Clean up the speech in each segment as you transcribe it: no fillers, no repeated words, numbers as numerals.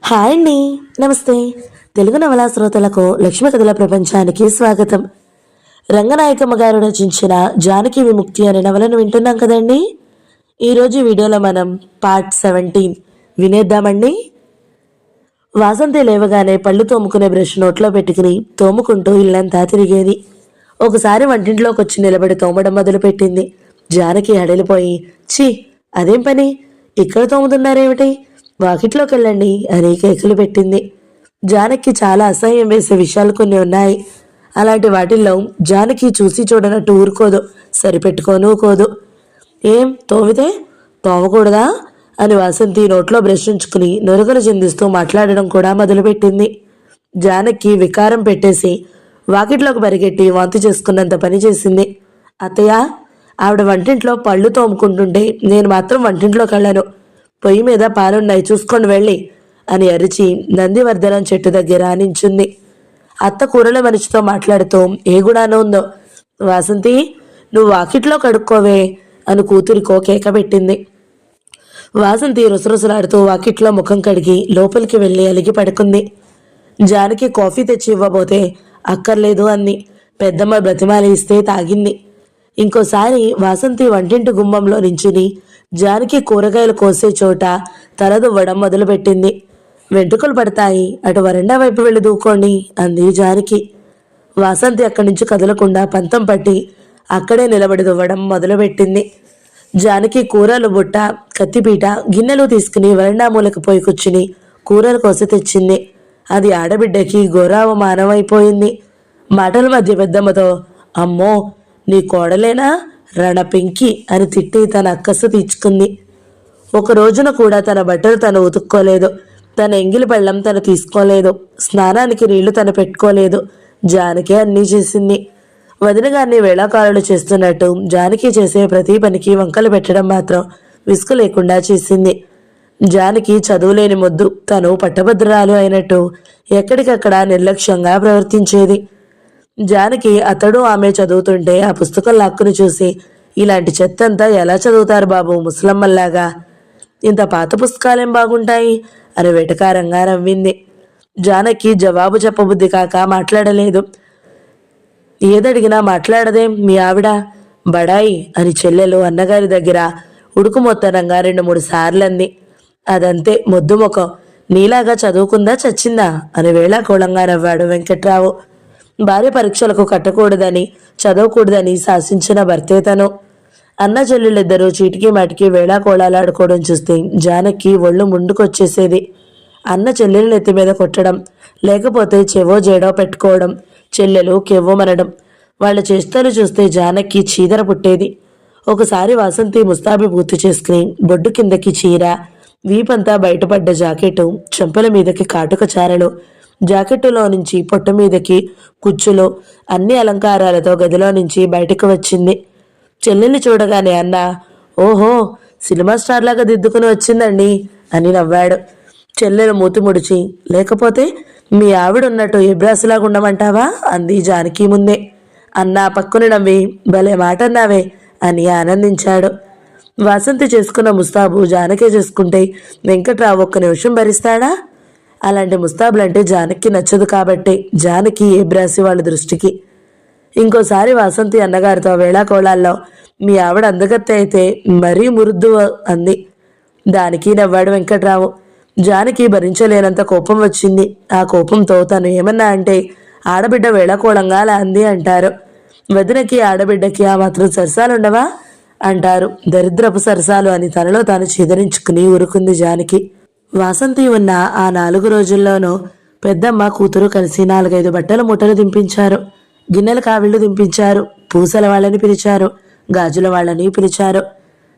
Hi అండి. నమస్తే. తెలుగు నవలా శ్రోతలకు లక్ష్మి కథల ప్రపంచానికి స్వాగతం. రంగనాయకమ్మ గారు రచించిన జానకి విముక్తి అనే నవలను వింటున్నాం కదండి. ఈరోజు వీడియోలో మనం పార్ట్ 17 వినేద్దామండి. వాసంతి లేవగానే పళ్ళు తోముకునే బ్రష్ నోట్లో పెట్టుకుని తోముకుంటూ ఇల్లంతా తిరిగేది. ఒకసారి వంటింట్లోకి వచ్చి నిలబడి తోమడం మొదలుపెట్టింది. జానకి హడలిపోయి, ఛీ, అదేం పని, ఇక్కడ తోముతున్నారేమిటి, వాకిట్లోకి వెళ్ళండి అని కేకలు పెట్టింది. జానకి చాలా అసహ్యం వేసే విషయాలు కొన్ని ఉన్నాయి. అలాంటి వాటిల్లో జానకి చూసి చూడనట్టు ఊరుకోదు, సరిపెట్టుకోనుకోదు. ఏం తోమితే తోమకూడదా అని వాసంతి నోట్లో బ్రష్ ఉంచుకుని నొరుగులు చిందిస్తూ మాట్లాడడం కూడా మొదలుపెట్టింది. జానకి వికారం పెట్టేసి వాకిట్లోకి పరిగెట్టి వాంతి చేసుకున్నంత పని చేసింది. అత్తయ్య, ఆవిడ వంటింట్లో పళ్ళు తోముకుంటుంటే నేను మాత్రం వంటింట్లోకి వెళ్ళను, పొయ్యి మీద పాలున్నాయి చూసుకొని వెళ్ళి అని అరిచి నందివర్ధనం చెట్టు దగ్గర నించుంది. అత్త కూరల మనిషితో మాట్లాడుతూ ఏ గుడానో ఉందో, వాసంతి నువ్వు వాకిట్లో కడుక్కోవే అని కూతురికో కేక పెట్టింది. వాసంతి రుసరుసలాడుతూ వాకిట్లో ముఖం కడిగి లోపలికి వెళ్ళి అలిగి పడుకుంది. జానకి కాఫీ తెచ్చి ఇవ్వబోతే అక్కర్లేదు అంది. పెద్దమ్మ బ్రతిమాలి ఇస్తే తాగింది. ఇంకోసారి వాసంతి వంటింటి గుమ్మంలో నించుని జానకి కూరగాయలు కోసే చోట తలదువ్వడం మొదలుపెట్టింది. వెంట్రుకలు పడతాయి, అటు వరండా వైపు వెళ్ళి దూకోండి అంది జానకి. వాసంతి అక్కడి నుంచి కదలకుండా పంతం పట్టి అక్కడే నిలబడి దువ్వడం మొదలుపెట్టింది. జానకి కూరలు బుట్ట, కత్తిపీట, గిన్నెలు తీసుకుని వరండా మూలకు పోయి కూర్చుని కూరలు కోసి తెచ్చింది. అది ఆడబిడ్డకి ఘోరావమానమైపోయింది. మాటల మధ్య పెద్దమ్మతో, అమ్మో నీ కోడలేనా రణపింకి అని తిట్టి తన అక్కసు తీర్చుకుంది. ఒక రోజున కూడా తన బట్టలు తను ఉతుక్కోలేదు, తన ఎంగిలి పళ్ళం తను తీసుకోలేదు, స్నానానికి నీళ్లు తను పెట్టుకోలేదు. జానకి అన్నీ చేసింది. వదిన గారిని వేళాకారులు చేస్తున్నట్టు జానకి చేసే ప్రతి పనికి వంకలు పెట్టడం మాత్రం విసుగు లేకుండా చేసింది. జానకి చదువులేని మొద్దు, తను పట్టభద్రాలు అయినట్టు ఎక్కడికక్కడ నిర్లక్ష్యంగా ప్రవర్తించేది. జానకి అతడు ఆమె చదువుతుంటే ఆ పుస్తకం లాక్కుని చూసి, ఇలాంటి చెత్తంతా ఎలా చదువుతారు బాబు ముసలమ్మల్లాగా, ఇంత పాత పుస్తకాలేం బాగుంటాయి అని వెటకారంగా నవ్వింది. జానకి జవాబు చెప్పబుద్ధి కాక మాట్లాడలేదు. ఏదడిగినా మాట్లాడదేం మీ ఆవిడ బడాయి అని చెల్లెలు అన్నగారి దగ్గర ఉడుకుమొత్తనంగా 2-3 సార్లు అంది. అదంతే మొద్దు ముఖం, నీలాగా చదువుకుందా చచ్చిందా అని వేళాకోళంగా నవ్వాడు వెంకట్రావు. భార్య పరీక్షలకు కట్టకూడదని చదవకూడదని శాసించిన భర్తే తను. అన్న చెల్లెళ్ళిద్దరూ చీటికి మాటికి వేళాకోళాలాడుకోవడం చూస్తే జానకి ఒళ్ళు ముందుకొచ్చేసేది. అన్న చెల్లెలు నెత్తి మీద కొట్టడం, లేకపోతే చెవో జేడో పెట్టుకోవడం, చెల్లెలు కెవ్వమనడం, వాళ్ళ చేష్టలు చూస్తే జానకి చీదర పుట్టేది. ఒకసారి వాసంతి ముస్తాబి పూర్తి చేసుకుని బొడ్డు కిందకి చీర, వీపంతా బయటపడ్డ జాకెట్టు, చెంపల మీదకి కాటుక చారలు, జాకెట్టులో నుంచి పొట్ట మీదకి కుచ్చులు, అన్ని అలంకారాలతో గదిలో నుంచి బయటకు వచ్చింది. చెల్లెల్ని చూడగానే అన్న, ఓహో సినిమా స్టార్ లాగా దిద్దుకుని వచ్చిందండి అని నవ్వాడు. చెల్లెలు మూతి ముడిచి, లేకపోతే మీ ఆవిడ ఉన్నట్టు ఎబ్రాసిలాగా ఉండమంటావా అంది జానకి ముందే. అన్న పక్కున నవ్వి, భలే మాట అన్నావే అని ఆనందించాడు. వాసంతి చేసుకున్న ముస్తాబు జానకే చేసుకుంటే వెంకట్రావు ఒక్క నిమిషం భరిస్తాడా? అలాంటి ముస్తాబులంటే జానకి నచ్చదు కాబట్టి జానకి ఏబ్రాసి వాళ్ళ దృష్టికి. ఇంకోసారి వాసంతి అన్నగారితో వేళాకోళాల్లో, మీ ఆవిడ అందగత్తె అయితే మరీ మురుద్దు అంది. దానికి నవ్వాడు వెంకట్రావు. జానకి భరించలేనంత కోపం వచ్చింది. ఆ కోపంతో తను ఏమన్నా అంటే ఆడబిడ్డ వేళాకోళంగా అలా అంది అంటారు. వదినకి ఆడబిడ్డకి ఆ మాత్రం సరసాలుండవా అంటారు. దరిద్రపు సరసాలు అని తనలో తాను చీదరించుకుని ఊరుకుంది జానకి. వాసంతి ఉన్న ఆ 4 రోజుల్లోనూ పెద్దమ్మ కూతురు కలిసి 4-5 బట్టల మూటలు దింపించారు. గిన్నెల కావిళ్ళు దింపించారు. పూసల వాళ్ళని పిలిచారు, గాజుల వాళ్ళని పిలిచారు,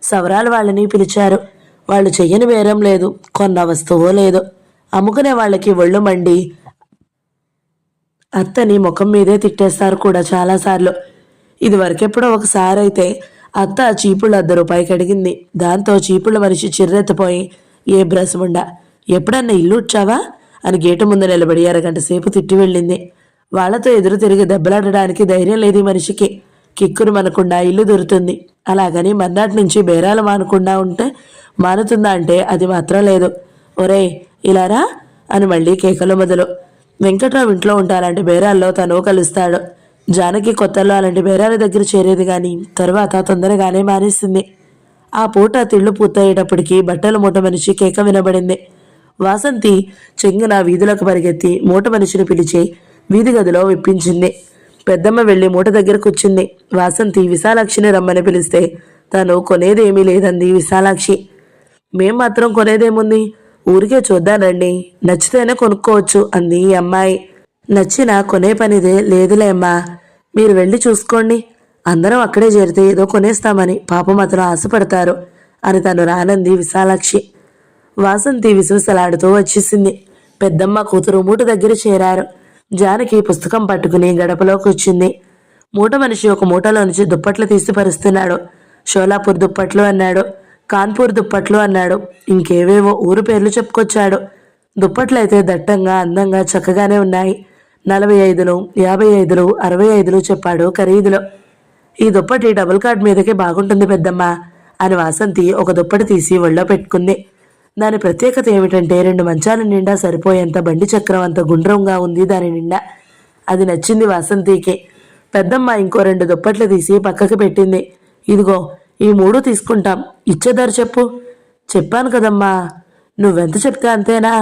సవరాల వాళ్ళని పిలిచారు. వాళ్ళు చెయ్యని బేరం లేదు, కొన్న వస్తువో లేదు. అమ్ముకునే వాళ్ళకి ఒళ్ళు మండి అత్తని ముఖం మీదే తిట్టేస్తారు కూడా చాలాసార్లు. ఇది వరకెప్పుడో ఒకసారి అయితే అత్త చీపుళ్ళు ₹100 అడిగింది. దాంతో చీపుళ్ళ మనిషి చిర్రెత్తిపోయి, ఏ బ్రసముండా, ఎప్పుడన్నా ఇల్లు వచ్చావా అని గేటు ముందు నిలబడి అరగంట సేపు తిట్టి వెళ్ళింది. వాళ్లతో ఎదురు తిరిగి దెబ్బలాడడానికి ధైర్యం లేదు ఈ మనిషికి. కిక్కురు మనకుండా ఇల్లు దొరుకుతుంది, అలాగని మర్నాటి నుంచి బేరాలు మానుతుందా అంటే అది మాత్రం లేదు. ఒరే ఇలారా అని మళ్ళీ కేకలు మొదలు. వెంకట్రావు ఇంట్లో ఉంటే అలాంటి బేరాల్లో తను కలుస్తాడు. జానకి కొత్తల్లో అలాంటి బేరాల దగ్గర చేరేది కానీ తర్వాత తొందరగానే మానేసింది. ఆ పూట తిళ్ళు పూర్తయ్యేటప్పటికి బట్టల మూట మనిషి కేక వినబడింది. వాసంతి చెంగున వీధులకు పరిగెత్తి మూట మనిషిని పిలిచి వీధి గదిలో విప్పించింది. పెద్దమ్మ వెళ్ళి మూట దగ్గర కూర్చుంది. వాసంతి విశాలాక్షిని రమ్మని పిలిస్తే తను కొనేదేమీ లేదంది విశాలాక్షి. మేం మాత్రం కొనేదేముంది, ఊరికే చూద్దానండి, నచ్చితేనే కొనుక్కోవచ్చు అంది ఈ అమ్మాయి. నచ్చినా కొనే పనిదే లేదులే అమ్మా, మీరు వెళ్ళి చూసుకోండి, అందరం అక్కడే చేరితే ఏదో కొనేస్తామని పాపం అతను ఆశపడతారు అని తను రానంది విశాలాక్షి. వాసంతి విసువిసలాడుతూ వచ్చేసింది. పెద్దమ్మ కూతురు మూట దగ్గర చేరారు. జానకి పుస్తకం పట్టుకుని గడపలో కూర్చుంది. మూట మనిషి ఒక మూటలో నుంచి దుప్పట్లు తీసి పరుస్తున్నాడు. షోలాపూర్ దుప్పట్లు అన్నాడు, కాన్పూర్ దుప్పట్లు అన్నాడు, ఇంకేవేవో ఊరు పేర్లు చెప్పుకొచ్చాడు. దుప్పట్లయితే దట్టంగా అందంగా చక్కగానే ఉన్నాయి. 45, 55, 65 చెప్పాడు ఖరీదులో. ఈ దుప్పటి డబుల్ కార్డ్ మీదకే బాగుంటుంది పెద్దమ్మ అని వాసంతి ఒక దుప్పటి తీసి ఒళ్ళో పెట్టుకుంది. దాని ప్రత్యేకత ఏమిటంటే 2 మంచాల నిండా సరిపోయేంత బండి చక్రం అంత గుండ్రంగా ఉంది దాని నిండా. అది నచ్చింది వాసంతికి. పెద్దమ్మ ఇంకో 2 దుప్పట్లు తీసి పక్కకి పెట్టింది. ఇదిగో ఈ 3 తీసుకుంటాం, ఇచ్చే ధర చెప్పు. చెప్పాను కదమ్మా, నువ్వెంత చెప్తే అంతేనా,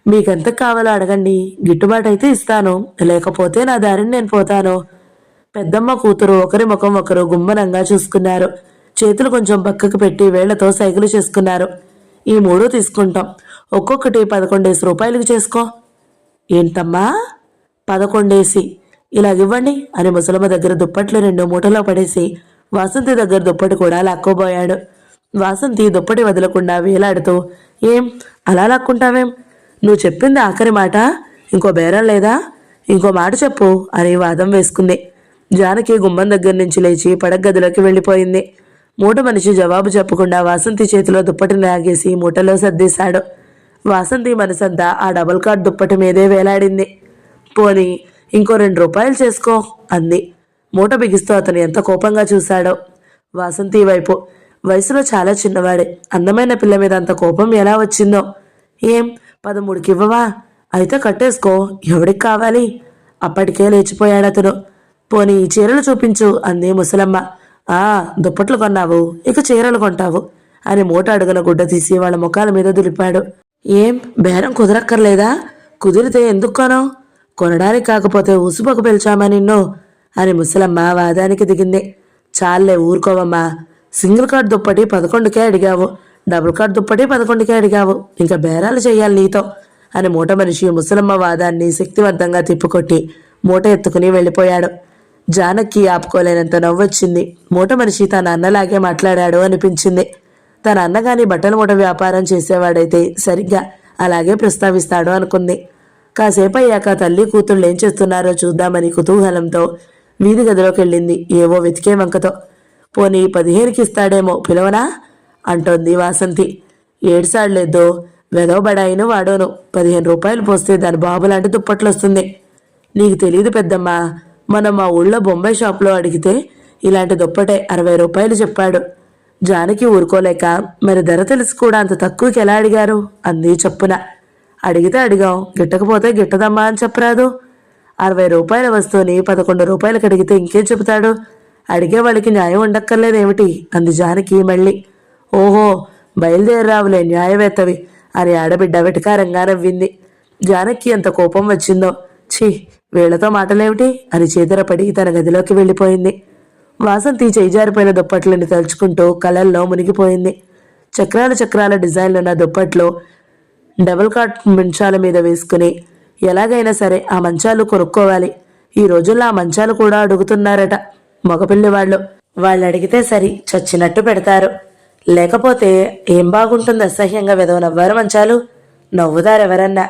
మీకెంత కావాలో అడగండి, గిట్టుబాటు అయితే ఇస్తాను, లేకపోతే నా దారిని నేను పోతాను. పెద్దమ్మ కూతురు ఒకరి ముఖం ఒకరు గుమ్మనంగా చూసుకున్నారు. చేతులు కొంచెం పక్కకు పెట్టి వేళ్లతో సైకిలు చేసుకున్నారు. ఈ 3 తీసుకుంటాం, ఒక్కొక్కటి 11 రూపాయలకి చేసుకో. ఏంటమ్మా 11? ఇలాగివ్వండి అని ముసలమ్మ దగ్గర దుప్పట్లు 2 మూటలో పడేసి వాసంతి దగ్గర దుప్పటి కూడా లాక్కోబోయాడు. వాసంతి దుప్పటి వదలకుండా వేలాడుతూ, ఏం అలా లాక్కుంటావేం, నువ్వు చెప్పింది ఆఖరి మాట, ఇంకో బేరం లేదా, ఇంకో మాట చెప్పు అని వాదం వేసుకుంది. జానకి గుమ్మం దగ్గర నుంచి లేచి పడగదిలోకి వెళ్ళిపోయింది. మూట మనిషి జవాబు చెప్పకుండా వాసంతి చేతిలో దుప్పటిని లాగేసి మూటలో సర్దేశాడు. వాసంతి మనసంతా ఆ డబుల్ కార్డ్ దుప్పటి మీదే వేలాడింది. పోనీ ఇంకో 2 రూపాయలు చేసుకో అంది. మూట బిగిస్తూ అతను ఎంత కోపంగా చూశాడో. వాసంతి వైపు వయసులో చాలా చిన్నవాడే, అందమైన పిల్ల మీద అంత కోపం ఎలా వచ్చిందో. ఏం 13కి ఇవ్వవా, అయితే కట్టేసుకో, ఎవడికి కావాలి. అప్పటికే లేచిపోయాడు అతను. పోనీ ఈ చీరలు చూపించు అంది ముసలమ్మ. దుప్పట్లు కొన్నావు, ఇక చీరలు కొంటావు అని మూట అడుగున గుడ్డ తీసి వాళ్ళ ముఖాల మీద దులిపాడు. ఏం బేరం కుదరక్కర్లేదా, కుదిరితే ఎందుకు కొనవు, కొనడానికి కాకపోతే ఉసుపకు పిలిచామా నిన్ను అని ముసలమ్మ వాదానికి దిగింది. చాలే ఊరుకోవమ్మా, సింగిల్ కార్డ్ దుప్పటి 11కే అడిగావు, డబుల్ కార్డ్ దుప్పటి 11కే అడిగావు, ఇంకా బేరాలు చెయ్యాలి నీతో అని మూట మనిషి ముసలమ్మ వాదాన్ని శక్తివంతంగా తిప్పుకొట్టి మూట ఎత్తుకుని వెళ్ళిపోయాడు. జానకి ఆపుకోలేనంత నవ్వొచ్చింది. మూట మనిషి తన అన్నలాగే మాట్లాడాడు అనిపించింది. తన అన్నగాని బట్టల మూట వ్యాపారం చేసేవాడైతే సరిగ్గా అలాగే ప్రస్తావిస్తాడు అనుకుంది. కాసేపు అయ్యాక తల్లి కూతుళ్ళు ఏం చేస్తున్నారో చూద్దామని కుతూహలంతో వీధి గదిలోకి వెళ్ళింది ఏవో వెతికే వంకతో. పోనీ 15కి ఇస్తాడేమో, పిలవనా అంటోంది వాసంతి. ఏడుసాడలేదో, వెదవబడాయిను వాడోను, 15 రూపాయలు పోస్తే దాని బాబు లాంటి దుప్పట్లు వస్తుంది. నీకు తెలియదు పెద్దమ్మా, మనం మా ఊళ్ళో బొంబాయి షాప్లో అడిగితే ఇలాంటి దుప్పటే 60 రూపాయలు చెప్పాడు. జానకి ఊరుకోలేక, మరి ధర తెలిసి కూడా అంత తక్కువకి ఎలా అడిగారు అంది చప్పున. అడిగితే అడిగాం, గిట్టకపోతే గిట్టదమ్మా అని చెప్పరాదు. 60 రూపాయల వస్తువుని 11 రూపాయలకి అడిగితే ఇంకేం చెబుతాడు, అడిగే వాళ్ళకి న్యాయం ఉండక్కర్లేదేమిటి అంది జానకి మళ్ళీ. ఓహో బయలుదేరావులే న్యాయవేత్తవి అని ఆడబిడ్డ వెటకారంగా నవ్వింది. జానకి ఎంత కోపం వచ్చిందో. ఛీ, వీళ్లతో మాటలేమిటి అని చేదరపడి తన గదిలోకి వెళ్ళిపోయింది. వాసంతి చేజారిపోయిన దుప్పట్లని తలుచుకుంటూ కలల్లో మునిగిపోయింది. చక్రాల చక్రాల డిజైన్లున్న దుప్పట్లు డబుల్ కాట్ మంచాల మీద వేసుకుని ఎలాగైనా సరే ఆ మంచాలు కొనుక్కోవాలి. ఈ రోజుల్లో ఆ మంచాలు కూడా అడుగుతున్నారట మగపిల్లి వాళ్ళు అడిగితే సరి చచ్చినట్టు పెడతారు. లేకపోతే ఏం బాగుంటుంది, అసహ్యంగా వెదవనవ్వారు మంచాలు, నవ్వుతారెవరన్నా.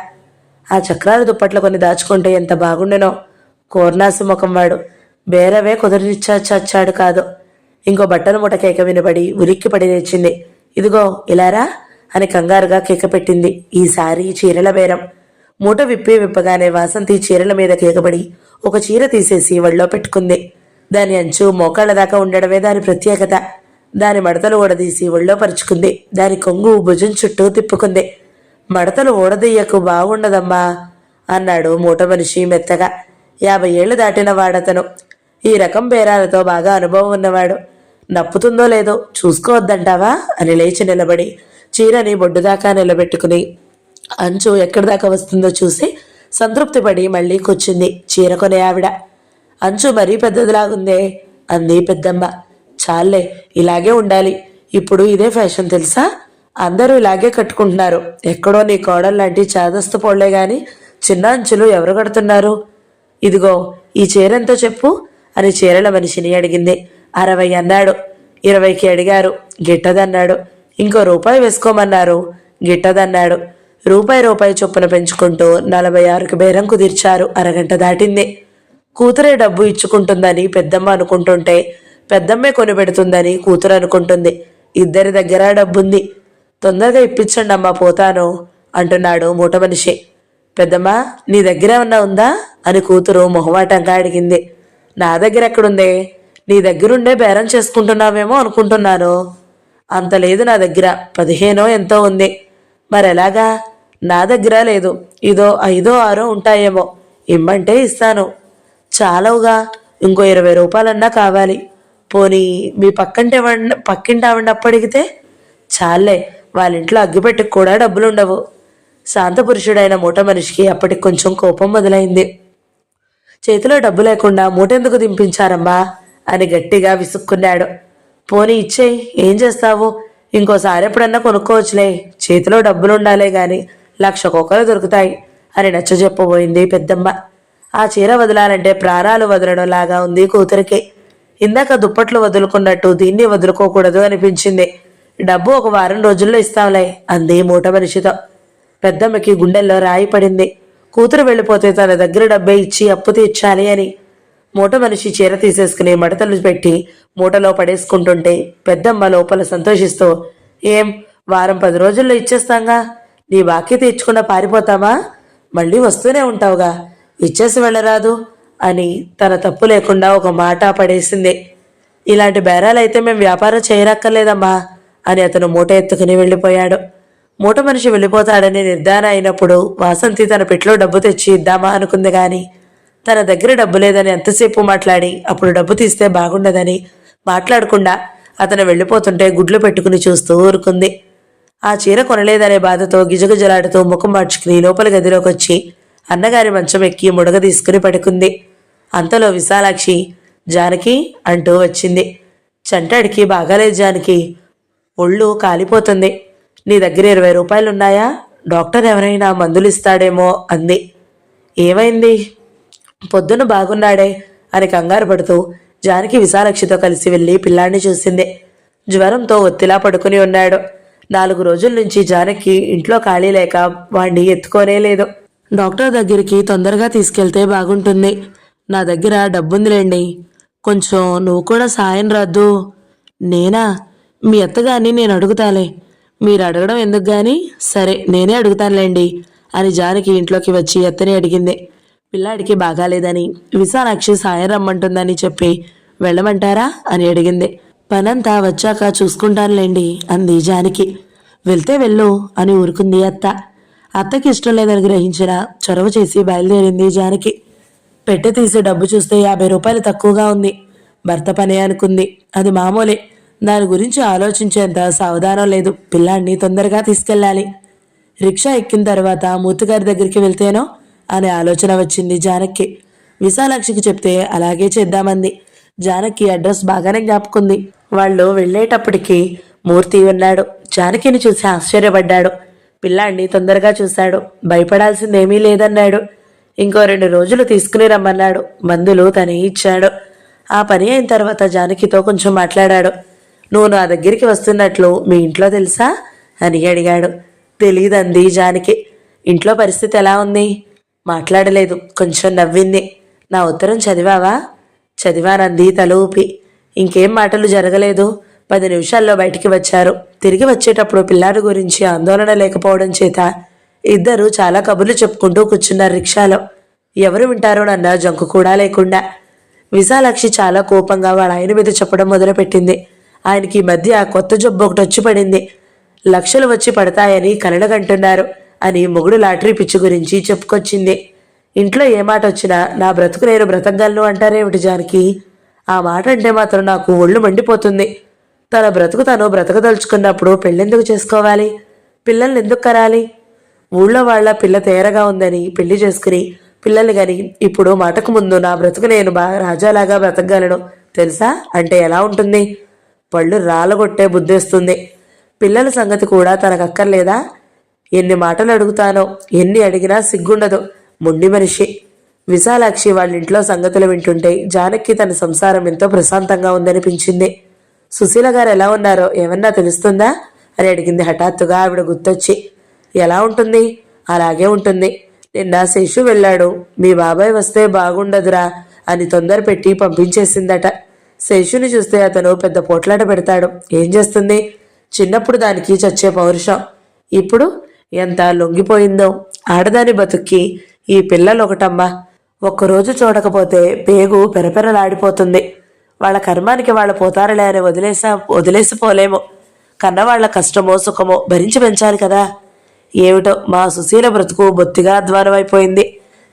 ఆ చక్రాల దుప్పట్లు కొన్ని దాచుకుంటే ఎంత బాగుండెనో. కోర్నాసు ముఖం వాడు బేరవే కుదిరిచ్చాడు కాదు. ఇంకో బట్టల మూట కేక వినబడి ఉలిక్కి పడి లేచింది. ఇదిగో ఇలారా అని కంగారుగా కేక పెట్టింది. ఈసారి చీరల బేరం. మూట విప్పగానే వాసంతి చీరల మీద కేకబడి ఒక చీర తీసేసి ఒళ్ళో పెట్టుకుంది. దాని అంచు మోకాళ్ళ దాకా ఉండడమే దాని ప్రత్యేకత. దాని మడతలు ఊడదీసి ఒళ్ళో పరుచుకుంది. దాని కొంగు భుజం చుట్టూ తిప్పుకుంది. మడతలు ఊడదీయకు, బాగుండదమ్మా అన్నాడు మూట మనిషి మెత్తగా. 50 ఏళ్లు దాటిన వాడతను. ఈ రకం బేరాలతో బాగా అనుభవం ఉన్నవాడు. నప్పుతుందో లేదో చూసుకోవద్దంటావా అని లేచి నిలబడి చీరని బొడ్డుదాకా నిలబెట్టుకుని అంచు ఎక్కడి దాకా వస్తుందో చూసి సంతృప్తి పడి మళ్ళీ కూర్చుంది చీర కొనే ఆవిడ. అంచు మరీ పెద్దదిలాగుందే అంది పెద్దమ్మ. చాలే, ఇలాగే ఉండాలి. ఇప్పుడు ఇదే ఫ్యాషన్ తెలుసా? అందరూ ఇలాగే కట్టుకుంటున్నారు. ఎక్కడో నీ కోడల్లాంటి చాదస్తు పోళ్లే గాని చిన్న అంచులు ఎవరు కడుతున్నారు? ఇదిగో ఈ చీరెంతో చెప్పు అని చీరల మనిషిని అడిగింది. 60 అన్నాడు. 20కి అడిగారు, గిట్టదన్నాడు. ఇంకో రూపాయి వేసుకోమన్నారు, గిట్టదన్నాడు. రూపాయి చొప్పున పెంచుకుంటూ 46కి బేరం కుదిర్చారు. అరగంట దాటింది. కూతురే డబ్బు ఇచ్చుకుంటుందని పెద్దమ్మ అనుకుంటుంటే పెద్దమ్మే కొనిపెడుతుందని కూతురు అనుకుంటుంది. ఇద్దరి దగ్గర డబ్బుంది. తొందరగా ఇప్పించండి అమ్మా, పోతాను అంటున్నాడు మూట మనిషి. పెద్దమ్మ, నీ దగ్గర ఏమన్నా ఉందా అని కూతురు మొహమాటంగా అడిగింది. నా దగ్గర ఎక్కడుందే? నీ దగ్గరుండే బేరం చేసుకుంటున్నావేమో అనుకుంటున్నాను. అంత లేదు నా దగ్గర, 15 ఎంతో ఉంది. మరెలాగా? నా దగ్గర లేదు. ఇదో 5 6 ఉంటాయేమో, ఇమ్మంటే ఇస్తాను. చాలవుగా, ఇంకో 20 రూపాయలన్నా కావాలి. పోనీ మీ పక్కింటి ఆవిడ అడిగితే? చాలే, వాళ్ళ ఇంట్లో అగ్గిపెట్టుకు కూడా డబ్బులుండవు. శాంతపురుషుడైన మూట మనిషికి అప్పటికి కొంచెం కోపం మొదలైంది. చేతిలో డబ్బు లేకుండా మూటెందుకు దింపించారమ్మా అని గట్టిగా విసుక్కున్నాడు. పోనీ ఇచ్చేయి, ఏం చేస్తావు? ఇంకోసారి ఎప్పుడన్నా కొనుక్కోవచ్చులే. చేతిలో డబ్బులుండాలే గాని 1,00,000 కుక్కలు దొరుకుతాయి అని నచ్చజెప్పబోయింది పెద్దమ్మ. ఆ చీర వదలాలంటే ప్రాణాలు వదలడం లాగా ఉంది కూతురికి. ఇందాక దుప్పట్లు వదులుకున్నట్టు దీన్ని వదులుకోకూడదు అనిపించింది. డబ్బు ఒక వారం రోజుల్లో ఇస్తాంలే అంది మూట మనిషితో. పెద్దమ్మకి గుండెల్లో రాయి పడింది. కూతురు వెళ్ళిపోతే తన దగ్గర డబ్బే ఇచ్చి అప్పు తీర్చాలి అని. మూట మనిషి చీర తీసేసుకుని మడతలు పెట్టి మూటలో పడేసుకుంటుంటే పెద్దమ్మ లోపల సంతోషిస్తూ, ఏం వారం 10 రోజుల్లో ఇచ్చేస్తాంగా, నీ బాకీ తీర్చుకున్నా పారిపోతామా? మళ్ళీ వస్తూనే ఉంటావుగా, ఇచ్చేసి వెళ్ళరాదు అని తన తప్పు లేకుండా ఒక మాట పడేసింది. ఇలాంటి బేరాలైతే మేం వ్యాపారం చేయరక్కర్లేదమ్మా అని అతను మూట ఎత్తుకుని వెళ్ళిపోయాడు. మూట మనిషి వెళ్ళిపోతాడని నిర్ధారణ అయినప్పుడు వాసంతి తన పెట్లో డబ్బు తెచ్చి ఇద్దామా అనుకుంది గాని తన దగ్గర డబ్బు లేదని ఎంతసేపు మాట్లాడి అప్పుడు డబ్బు తీస్తే బాగుండదని మాట్లాడకుండా అతను వెళ్ళిపోతుంటే గుడ్లు పెట్టుకుని చూస్తూ ఊరుకుంది. ఆ చీర కొనలేదనే బాధతో గిజగిజలాడుతూ ముఖం మార్చుకుని లోపల గదిలోకి వచ్చి అన్నగారి మంచం ఎక్కి ముడగ తీసుకుని పడుకుంది. అంతలో విశాలాక్షి, జానకి అంటూ వచ్చింది. చంటాడికి బాగాలేదు జానకి, ఒళ్ళు కాలిపోతుంది. నీ దగ్గర 20 రూపాయలున్నాయా? డాక్టర్ ఎవరైనా మందులు ఇస్తాడేమో అంది. ఏమైంది? పొద్దున బాగున్నాడే అని కంగారు పడుతూ జానకి విశాలాక్షితో కలిసి వెళ్ళి పిల్లాడిని చూసింది. జ్వరంతో ఒత్తిలా పడుకుని ఉన్నాడు. 4 రోజుల నుంచి జానకి ఇంట్లో ఖాళీ లేక వాణ్ణి ఎత్తుకోనే లేదు. డాక్టర్ దగ్గరికి తొందరగా తీసుకెళ్తే బాగుంటుంది. నా దగ్గర డబ్బుందిలేండి, కొంచెం నువ్వు కూడా సాయం రాద్దు. నేనా? మీ అత్తగారిని నేను అడుగుతాలే. మీరు అడగడం ఎందుకు గాని? సరే, నేనే అడుగుతానులేండి అని జానకి ఇంట్లోకి వచ్చి అత్తని అడిగింది. పిల్లాడికి బాగాలేదని విశాలాక్షి సాయం రమ్మంటుందని చెప్పి వెళ్ళమంటారా అని అడిగింది. పనంతా వచ్చాక చూసుకుంటానులేండి అంది జానకి. వెళ్తే వెళ్ళు అని ఊరుకుంది అత్త. అత్తకి ఇష్టం లేదని గ్రహించిన చొరవ చేసి బయలుదేరింది జానకి. పెట్టె తీసి డబ్బు చూస్తే 50 రూపాయలు తక్కువగా ఉంది. భర్త పనే అనుకుంది. అది మామూలే, దాని గురించి ఆలోచించేంత సావధానం లేదు. పిల్లాన్ని తొందరగా తీసుకెళ్ళాలి. రిక్షా ఎక్కిన తర్వాత మూర్తిగారి దగ్గరికి వెళ్తేనో అనే ఆలోచన వచ్చింది జానకి. విశాలాక్షికి చెప్తే అలాగే చేద్దామంది. జానకి అడ్రస్ బాగానే జ్ఞాపకుంది. వాళ్ళు వెళ్ళేటప్పటికి మూర్తి ఉన్నాడు. జానకిని చూసి ఆశ్చర్యపడ్డాడు. పిల్లాడిని తొందరగా చూశాడు. భయపడాల్సిందేమీ లేదన్నాడు. ఇంకో 2 రోజులు తీసుకుని రమ్మన్నాడు. మందులు తనే ఇచ్చాడు. ఆ పని అయిన తర్వాత జానకితో కొంచెం మాట్లాడాడు. నువ్వు నా దగ్గరికి వస్తున్నట్లు మీ ఇంట్లో తెలుసా అని అడిగాడు. తెలీదంది జానకి. ఇంట్లో పరిస్థితి ఎలా ఉంది? మాట్లాడలేదు, కొంచెం నవ్వింది. నా ఉత్తరం చదివావా? చదివానంది తల ఊపి. ఇంకేం మాటలు జరగలేదు. 10 నిమిషాల్లో బయటికి వచ్చారు. తిరిగి వచ్చేటప్పుడు పిల్లాడి గురించి ఆందోళన లేకపోవడం చేత ఇద్దరు చాలా కబుర్లు చెప్పుకుంటూ కూర్చున్నారు రిక్షాలో. ఎవరు వింటారోనన్న జంకు కూడా లేకుండా. విశాలాక్షి చాలా కోపంగా వాళ్ళ ఆయన మీద చెప్పడం మొదలుపెట్టింది. ఆయనకి ఈ మధ్య కొత్త జబ్బు ఒకటి వచ్చి పడింది. 1,00,000 వచ్చి పడతాయని కలలుగంటున్నారు. అని మొగుడు లాటరీ పిచ్చి గురించి చెప్పుకొచ్చింది. ఇంట్లో ఏ మాట వచ్చినా నా బ్రతుకు నేను బ్రతకగలను అంటారేమిటి జానకి? ఆ మాట అంటే మాత్రం నాకు ఒళ్ళు మండిపోతుంది. తన బ్రతుకు తను బ్రతకదలుచుకున్నప్పుడు పెళ్ళెందుకు చేసుకోవాలి? పిల్లల్ని ఎందుకు కరాలి? ఊళ్ళో వాళ్ళ పిల్ల తేరగా ఉందని పెళ్లి చేసుకుని పిల్లల్ని గని ఇప్పుడు మాటకు ముందు నా బ్రతుకు నేను బాగా రాజాలాగా బ్రతకగలను తెలుసా అంటే ఎలా ఉంటుంది? పళ్ళు రాలగొట్టే బుద్ధేస్తుంది. పిల్లల సంగతి కూడా తనకక్కర్లేదా? ఎన్ని మాటలు అడుగుతానో, ఎన్ని అడిగినా సిగ్గుండదు. మొండి మనిషి. విశాలాక్షి వాళ్ళ ఇంట్లో సంగతులు వింటుంటే జానకి తన సంసారం ఎంతో ప్రశాంతంగా ఉందనిపించింది. సుశీల గారు ఎలా ఉన్నారో ఏమన్నా తెలుస్తుందా అని అడిగింది హఠాత్తుగా ఆవిడ గుర్తొచ్చి. ఎలా ఉంటుంది? అలాగే ఉంటుంది. నిన్న శేషు వెళ్ళాడు. మీ బాబాయ్ వస్తే బాగుండదురా అని తొందర పెట్టి పంపించేసిందట. శేషుని చూస్తే అతను పెద్ద పోట్లాట పెడతాడు. ఏం చేస్తుంది? చిన్నప్పుడు దానికి చచ్చే పౌరుషం. ఇప్పుడు ఎంత లొంగిపోయిందో. ఆడదాని బతుక్కి ఈ పిల్లలు ఒకటమ్మా. ఒక్కరోజు చూడకపోతే పేగు పెరపెరలాడిపోతుంది. వాళ్ళ కర్మానికి వాళ్ళ పోతారులే అని వదిలేసిపోలేము. కన్నవాళ్ల కష్టమో సుఖమో భరించి పెంచాలి కదా. ఏమిటో మా సుశీల బ్రతుకు బొత్తిగా అధ్వానం అయిపోయింది.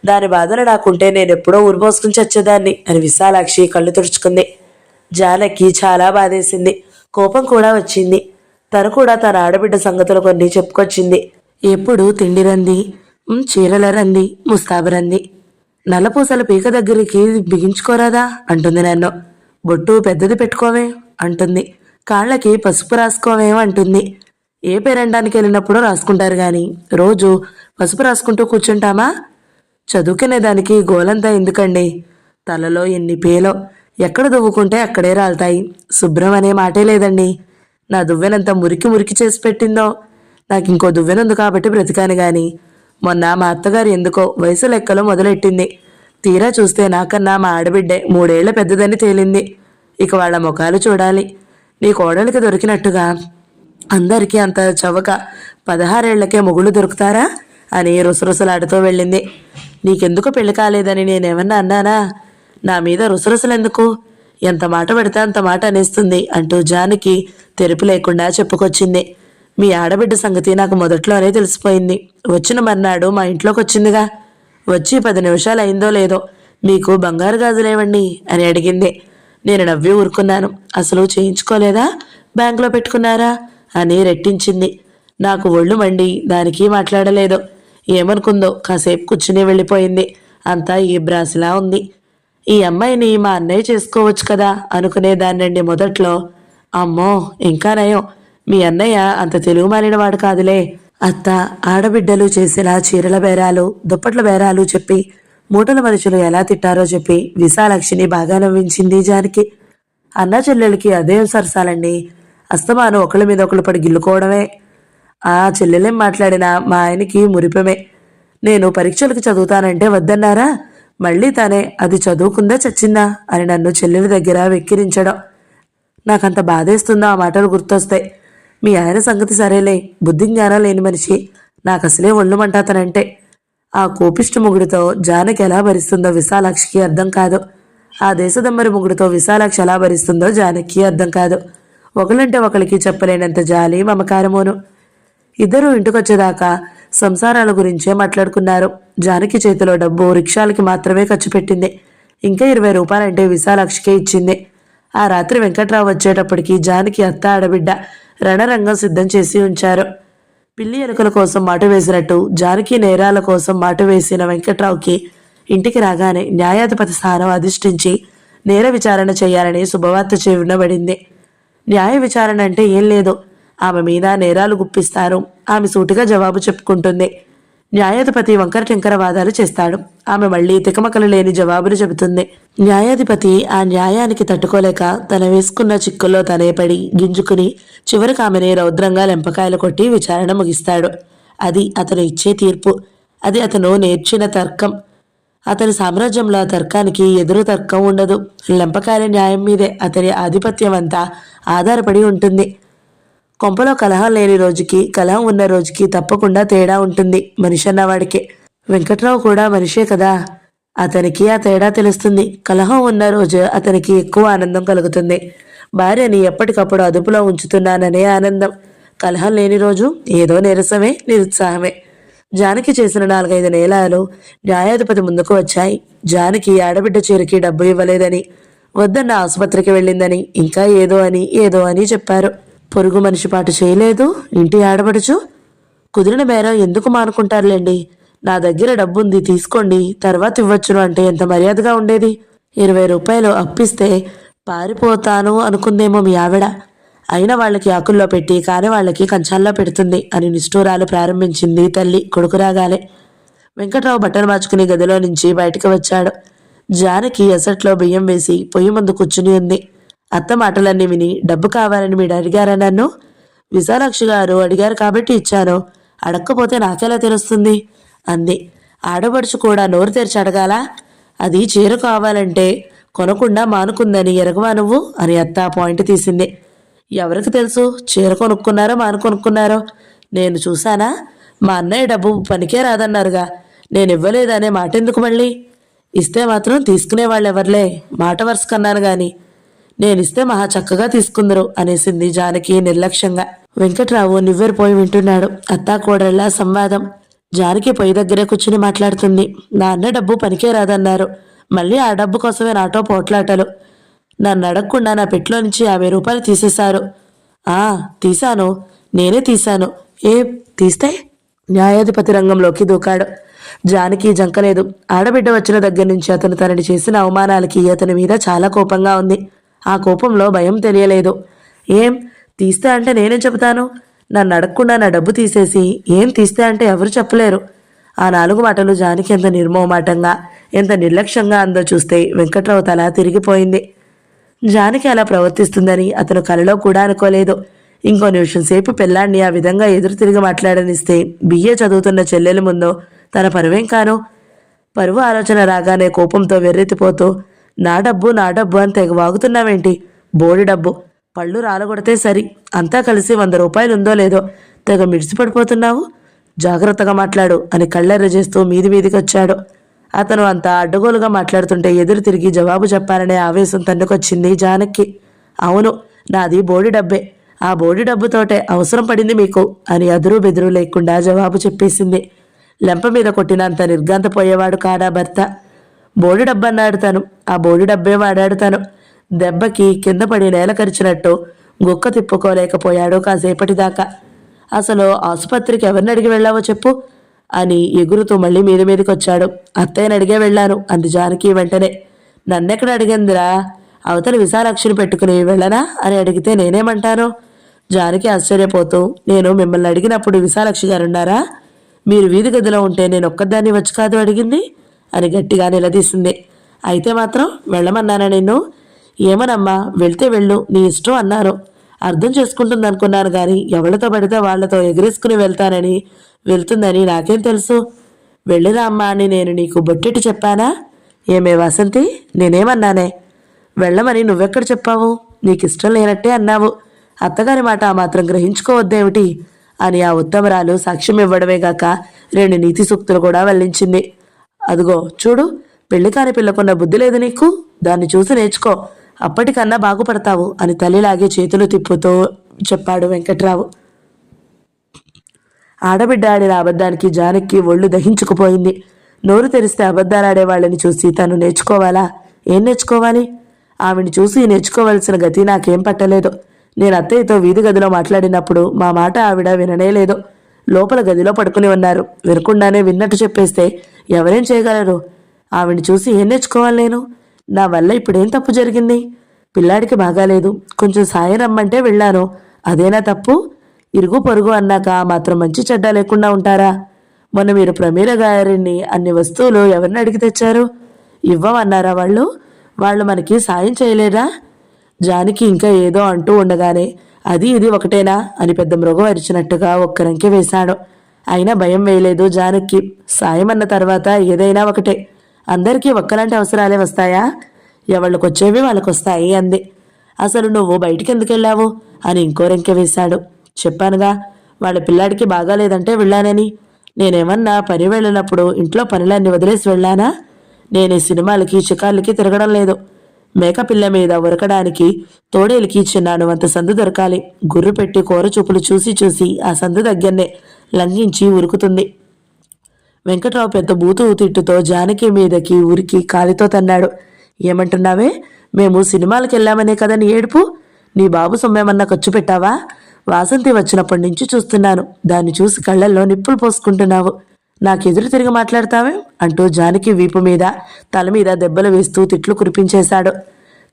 దాని బాధలు నాకుంటే నేనెప్పుడో ఊరిపోసుకుని చచ్చేదాన్ని అని విశాలాక్షి కళ్ళు తుడుచుకుంది. జానకి చాలా బాధేసింది. కోపం కూడా వచ్చింది. తను కూడా తన ఆడబిడ్డ సంగతులు కొన్ని చెప్పుకొచ్చింది. ఎప్పుడు తిండి రంది, చీరల రంది, ముస్తాబరంది. నల్లపూసల పీక దగ్గరికి బిగించుకోరాదా అంటుంది నన్ను. బొట్టు పెద్దది పెట్టుకోవే అంటుంది. కాళ్ళకి పసుపు రాసుకోవే అంటుంది. ఏ పేరండానికి వెళ్ళినప్పుడో రాసుకుంటారు గాని రోజు పసుపు రాసుకుంటూ కూర్చుంటామా? చదువుకునే దానికి గోలంతా ఎందుకండి? తలలో ఎన్ని పేలో. ఎక్కడ దువ్వుకుంటే అక్కడే రాలుతాయి. శుభ్రం అనే మాటే లేదండి. నా దువ్వెనంత మురికి మురికి చేసి పెట్టిందో. నాకు ఇంకో దువ్వెనుంది కాబట్టి బ్రతికాను గాని మొన్న మా అత్తగారు ఎందుకో వయసు లెక్కలో మొదలెట్టింది. తీరా చూస్తే నాకన్నా మా ఆడబిడ్డే 3 ఏళ్ల పెద్దదని తేలింది. ఇక వాళ్ళ ముఖాలు చూడాలి. నీ కోడలికి దొరికినట్టుగా అందరికీ అంత చవక 16 ఏళ్లకే మొగుళ్ళు దొరుకుతారా అని రుసరుసలాడుతూ వెళ్ళింది. నీకెందుకు పెళ్లి కాలేదని నేనేమన్నా అన్నానా? నా మీద రుసరుసలెందుకు? ఎంత మాట పెడితే అంత మాట అనేస్తుంది అంటూ జానకి తెరుపు లేకుండా చెప్పుకొచ్చింది. మీ ఆడబిడ్డ సంగతి నాకు మొదట్లోనే తెలిసిపోయింది. వచ్చిన మర్నాడు మా ఇంట్లోకి వచ్చిందిగా. వచ్చి 10 నిమిషాలు అయిందో లేదో మీకు బంగారు గాజులేవండి అని అడిగింది. నేను నవ్వి ఊరుకున్నాను. అసలు చేయించుకోలేదా? బ్యాంకులో పెట్టుకున్నారా అని రెట్టించింది. నాకు ఒళ్ళు మండి దానికి మాట్లాడలేదు. ఏమనుకుందో కాసేపు కూర్చుని వెళ్ళిపోయింది. అంతా ఈ బ్రాసిలా ఉంది. ఈ అమ్మాయిని మా అన్నయ్య చేసుకోవచ్చు కదా అనుకునేదాన్నండి మొదట్లో. అమ్మో ఇంకా నయం, మీ అన్నయ్య అంత తెలుగు మాలినవాడు కాదులే. అత్త ఆడబిడ్డలు చేసిన చీరల బేరాలు, దుప్పట్ల బేరాలు చెప్పి మూటల మనుషులు ఎలా తిట్టారో చెప్పి విశాలాక్షిని బాగా నవ్వించింది జానకి. అన్నా చెల్లెలకి అదే సరసాలండి. అస్తమానం ఒకళ్ళ మీద ఒకళ్ళు పడి గిల్లుకోవడమే. ఆ చెల్లెలేం మాట్లాడినా మా ఆయనకి మురిపమే. నేను పరీక్షలకు చదువుతానంటే వద్దన్నారా? మళ్ళీ తానే అది చదువుకుందా చచ్చిందా అని నన్ను చెల్లెల దగ్గర వెక్కిరించడం. నాకంత బాధేస్తుందో ఆ మాటలు గుర్తొస్తాయి. మీ ఆయన సంగతి సరేలే, బుద్ధి జ్ఞానం లేని మనిషి. నాకసలే ఒళ్ళు మంటాతనంటే. ఆ కోపిష్టి మొగుడితో జానకి ఎలా భరిస్తుందో విశాలాక్షికి అర్థం కాదు. ఆ దేశదమ్మరి మొగుడితో విశాలాక్షి ఎలా భరిస్తుందో జానకి అర్థం కాదు. ఒకళ్ళంటే ఒకరికి చెప్పలేనంత జాలి మమకారమోను. ఇద్దరూ ఇంటికొచ్చేదాకా సంసారాల గురించే మాట్లాడుకున్నారు. జానకి చేతిలో డబ్బు రిక్షాలకి మాత్రమే ఖర్చు పెట్టింది. ఇంకా 20 రూపాయలంటే విశాలాక్షికే ఇచ్చింది. ఆ రాత్రి వెంకట్రావు వచ్చేటప్పటికి జానకి అత్త ఆడబిడ్డ రణరంగం సిద్ధం చేసి ఉంచారు. పిల్లి ఎలుకల కోసం మాట వేసినట్టు జానకి నేరాల కోసం మాట వేసిన వెంకట్రావుకి ఇంటికి రాగానే న్యాయాధిపతి స్థానం అధిష్ఠించి నేర విచారణ చేయాలని శుభవార్త వినబడింది. న్యాయ విచారణ అంటే ఏం లేదు. ఆమె మీద నేరాలు గుప్పిస్తారు. ఆమె సూటిగా జవాబు చెప్పుకుంటుంది. న్యాయాధిపతి వంకర టెంకర వాదాలు చేస్తాడు. ఆమె మళ్ళీ తికమకలు లేని జవాబులు చెబుతుంది. న్యాయాధిపతి ఆ న్యాయానికి తట్టుకోలేక తన వేసుకున్న చిక్కుల్లో తనే పడి గింజుకుని చివరికి ఆమెని రౌద్రంగా లెంపకాయలు కొట్టి విచారణ ముగిస్తాడు. అది అతను ఇచ్చే తీర్పు. అది అతను నేర్చిన తర్కం. అతని సామ్రాజ్యంలో ఆ తర్కానికి ఎదురు తర్కం ఉండదు. లెంపకాయల న్యాయం మీదే అతని ఆధిపత్యం అంతా ఆధారపడి ఉంటుంది. కొంపలో కలహం లేని రోజుకి కలహం ఉన్న రోజుకి తప్పకుండా తేడా ఉంటుంది మనిషి అన్నవాడికి. వెంకట్రావు కూడా మనిషే కదా. అతనికి ఆ తేడా తెలుస్తుంది. కలహం ఉన్న రోజు అతనికి ఎక్కువ ఆనందం కలుగుతుంది. భార్యని ఎప్పటికప్పుడు అదుపులో ఉంచుతున్నాననే ఆనందం. కలహం లేని రోజు ఏదో నీరసమే, నిరుత్సాహమే. జానకి చేసిన 4-5 నేరాలు న్యాయాధిపతి ముందుకు వచ్చాయి. జానకి ఆడబిడ్డ చీరకి డబ్బు ఇవ్వలేదని, వద్దన్న ఆసుపత్రికి వెళ్ళిందని, ఇంకా ఏదో అని చెప్పారు. పొరుగు మనిషి పాటు చేయలేదు ఇంటి ఆడబడుచు. కుదిరిన బేరం ఎందుకు మానుకుంటారులేండి, నా దగ్గర డబ్బుంది తీసుకోండి తర్వాత ఇవ్వచ్చును అంటే ఎంత మర్యాదగా ఉండేది. 20 రూపాయలు అప్పిస్తే పారిపోతాను అనుకుందేమో మీ ఆవిడ. అయినా వాళ్ళకి ఆకుల్లో పెట్టి కాని వాళ్ళకి కంచాల్లో పెడుతుంది అని నిష్ఠూరాలు ప్రారంభించింది తల్లి కొడుకు రాగాలే. వెంకట్రావు బట్టలు మార్చుకుని గదిలో నుంచి బయటకు వచ్చాడు. జానకి ఎసట్లో బియ్యం వేసి పొయ్యి ముందు కూర్చుని ఉంది. అత్త మాటలన్నీ విని డబ్బు కావాలని మీరు అడిగారా నన్ను? విశాలాక్షి గారు అడిగారు కాబట్టి ఇచ్చాను, అడక్కపోతే నాకెలా తెలుస్తుంది అంది. ఆడబడుచు కూడా నోరు తెరిచి అడగాల? అది చీర కావాలంటే కొనకుండా మానుకుందని ఎరగవా నువ్వు అని అత్త పాయింట్ తీసింది. ఎవరికి తెలుసు చీర కొనుక్కున్నారో మానుకొనుక్కున్నారో? నేను చూశానా? మా అన్నయ్య డబ్బు పనికే రాదన్నారుగా, నేను ఇవ్వలేదనే మాట ఎందుకు మళ్ళీ? ఇస్తే మాత్రం తీసుకునేవాళ్ళు ఎవరులే, మాట వరుస కన్నాను గాని నేనిస్తే మహా చక్కగా తీసుకుందరు అనేసింది జానకి నిర్లక్ష్యంగా. వెంకట్రావు నివ్వెరపోయి వింటున్నాడు. అత్తా కోడళ్ళ సంవాదం. జానకి పొయ్యి దగ్గరే కూర్చుని మాట్లాడుతుంది. నా అన్న డబ్బు పనికే రాదన్నారు, మళ్ళీ ఆ డబ్బు కోసమే నాటో పోట్లాటలు. నన్ను అడగకుండా నా పెట్లో నుంచి 50 రూపాయలు తీసేశారు. తీశాను, నేనే తీశాను. తీస్తే? న్యాయాధిపతి రంగంలోకి దూకాడు. జానకి జంకలేదు. ఆడబిడ్డ వచ్చిన దగ్గర నుంచి అతను తనని చేసిన అవమానాలకి అతని మీద చాలా కోపంగా ఉంది. ఆ కోపంలో భయం తెలియలేదు. తీస్తే అంటే నేనేం చెబుతాను? నన్ను అడగకుండా నా డబ్బు తీసేసి తీస్తే అంటే ఎవరు చెప్పలేరు. ఆ 4 మాటలు జానకి ఎంత నిర్మోహమాటంగా, ఎంత నిర్లక్ష్యంగా అందో చూస్తే వెంకట్రావు తల తిరిగిపోయింది. జానకి అలా ప్రవర్తిస్తుందని అతను కలలో కూడా అనుకోలేదు. ఇంకో నిమిషం సేపు పిల్లాన్ని ఆ విధంగా ఎదురు తిరిగి మాట్లాడనిస్తే బిఏ చదువుతున్న చెల్లెల ముందు తన పరువేం కాను? పరువు ఆలోచన రాగానే కోపంతో వెర్రెత్తిపోతూ నా డబ్బు అని తెగ వాగుతున్నావేంటి? బోడి డబ్బు పళ్ళు రాలగొడితే సరి, అంతా కలిసి 100 రూపాయలు ఉందో లేదో తెగ మిడిసిపడిపోతున్నావు. జాగ్రత్తగా మాట్లాడు అని కళ్ళెర్ర చేస్తూ మీదికి వచ్చాడు. అతను అంత అడ్డగోలుగా మాట్లాడుతుంటే ఎదురు తిరిగి జవాబు చెప్పాలనే ఆవేశం తన్నుకొచ్చింది జానకి. అవును, నాది బోడి డబ్బే, ఆ బోడి డబ్బుతోటే అవసరం పడింది మీకు అని అదురు బెదురు లేకుండా జవాబు చెప్పేసింది. లెంప మీద కొట్టినంత నిర్గాంతపోయేవాడు కాడా భర్త. బోడి డబ్బన్నాడు తను, ఆ బోడి డబ్బే వాడాడు తను. దెబ్బకి కింద పడి నేల కరిచినట్టు గుక్క తిప్పుకోలేకపోయాడు కాసేపటిదాకా. అసలు ఆసుపత్రికి ఎవరిని అడిగి వెళ్ళావో చెప్పు అని ఎగురుతూ మళ్ళీ మీదకి వచ్చాడు. అత్తయ్యని అడిగే వెళ్ళాను అంది జానకి వెంటనే. నన్నెక్కడ అడిగిందిరా? అవతల విశాలాక్షిని పెట్టుకుని వెళ్ళనా అని అడిగితే నేనేమంటాను? జానకి ఆశ్చర్యపోతూ, నేను మిమ్మల్ని అడిగినప్పుడు విశాలాక్షి గారున్నారా? మీరు వీధి గదిలో ఉంటే నేను ఒక్కదాన్ని వచ్చి కాదు అడిగింది అని గట్టిగా నిలదీసింది. అయితే మాత్రం వెళ్ళమన్నానా నిన్ను? ఏమనమ్మా, వెళ్తే వెళ్ళు, నీ ఇష్టం అన్నారు. అర్థం చేసుకుంటుంది అనుకున్నాను కానీ ఎవరితో పడితే వాళ్లతో ఎగిరేసుకుని వెళ్తుందని నాకేం తెలుసు? వెళ్ళిరా అమ్మా అని నేను నీకు బొట్టెట్టు చెప్పానా? ఏమే వసంతి, నేనేమన్నానే? వెళ్ళమని నువ్వెక్కడ చెప్పావు? నీకిష్టం లేనట్టే అన్నావు. అత్తగారి మాట ఆ మాత్రం గ్రహించుకోవద్దేమిటి అని ఆ ఉత్తమరాలు సాక్ష్యం ఇవ్వడమే గాక 2 నీతి సూక్తులు కూడా వల్లించింది. అదిగో చూడు, పెళ్లి కాని పిల్లకున్న బుద్ధి లేదు నీకు, దాన్ని చూసి నేర్చుకో, అప్పటికన్నా బాగుపడతావు అని తల్లిలాగే చేతులు తిప్పుతూ చెప్పాడు వెంకట్రావు. ఆడబిడ్డ ఆడిన అబద్ధానికి జానకి ఒళ్ళు దహించుకుపోయింది. నోరు తెరిస్తే అబద్ధాలాడే వాళ్ళని చూసి తను నేర్చుకోవాలా? ఏం నేర్చుకోవాలి? ఆవిని చూసి నేర్చుకోవాల్సిన గతి నాకేం పట్టలేదు. నేను అత్తయ్యతో వీధి గదిలో మాట్లాడినప్పుడు మా మాట ఆవిడ విననేలేదు. లోపల గదిలో పడుకుని ఉన్నారు. వినకుండానే విన్నట్టు చెప్పేస్తే ఎవరేం చేయగలరు? ఆవిని చూసి ఏం నేర్చుకోవాలి నేను? నా వల్ల ఇప్పుడేం తప్పు జరిగింది? పిల్లాడికి బాగాలేదు, కొంచెం సాయం రమ్మంటే వెళ్ళాను, అదేనా తప్పు? ఇరుగు పొరుగు అన్నాక మాత్రం మంచి చెడ్డ లేకుండా ఉంటారా? మొన్న మీరు ప్రమీల గారిని అన్ని వస్తువులు ఎవరిని అడిగి తెచ్చారు? ఇవ్వమన్నారా వాళ్ళు మనకి సాయం చేయలేరా? జానికి ఇంకా ఏదో అంటూ ఉండగానే అది ఇది ఒకటేనా అని పెద్ద మృగం అరిచినట్టుగా ఒక్కరంకె వేశాడు. అయినా భయం వేయలేదు జానకి. సాయం అన్న తర్వాత ఏదైనా ఒకటే. అందరికీ ఒక్కలాంటి అవసరాలే వస్తాయా? ఎవళ్ళకొచ్చేవి వాళ్ళకొస్తాయి అంది. అసలు నువ్వు బయటికి ఎందుకు వెళ్ళావు అని ఇంకో రెంకె వేశాడు. చెప్పానుగా, వాళ్ళ పిల్లాడికి బాగాలేదంటే వెళ్ళానని. నేనేమన్నా పని వెళ్ళినప్పుడు ఇంట్లో పనులన్నీ వదిలేసి వెళ్ళానా? నేను ఈ సినిమాలకి షికార్లకి తిరగడం లేదు. మేకపిల్ల మీద ఉరకడానికి తోడేలికి చిన్నాను అంత సందు దొరకాలి. గుర్రు పెట్టి కూర చూపులు చూసి ఆ సందు దగ్గరనే లంఘించి ఉరుకుతుంది. వెంకట్రావు పెద్ద బూతు తిట్టుతో జానకి మీదకి ఉరికి కాలితో తన్నాడు. ఏమంటున్నావే? మేము సినిమాలకు వెళ్ళామనే కదా నీ ఏడుపు? నీ బాబు సొమ్మేమన్నా ఖర్చు పెట్టావా? వాసంతి వచ్చినప్పటి నుంచి చూస్తున్నాను. దాన్ని చూసి కళ్ళల్లో నిప్పులు పోసుకుంటున్నావు. నాకెదురు తిరిగి మాట్లాడతావే అంటూ జానకి వీపు మీద తల మీద దెబ్బలు వేస్తూ తిట్లు కురిపించేశాడు.